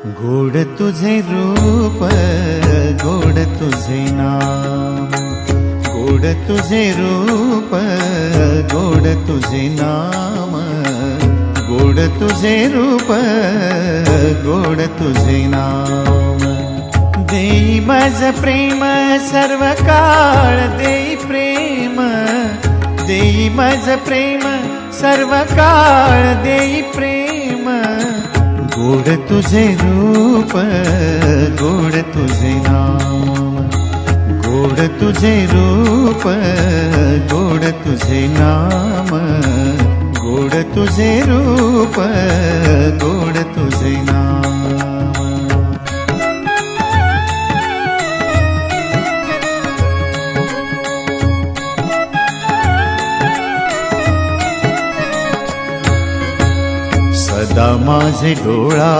गोड तुझे रूप, गोड तुझे नाम, गोड तुझे रूप, गोड तुझे नाम, गोड तुझे रूप, गोड तुझे नाम। देई माझ प्रेम सर्व काळ, देई प्रेम, देई माझ प्रेम सर्व काळ, देई प्रेम। गोड तुझे रूप, गोड तुझे नाम, गोड तुझे रूप, गोड तुझे नाम, गोड तुझे रूप, गोड तुझे नाम। सदा माझे डोळा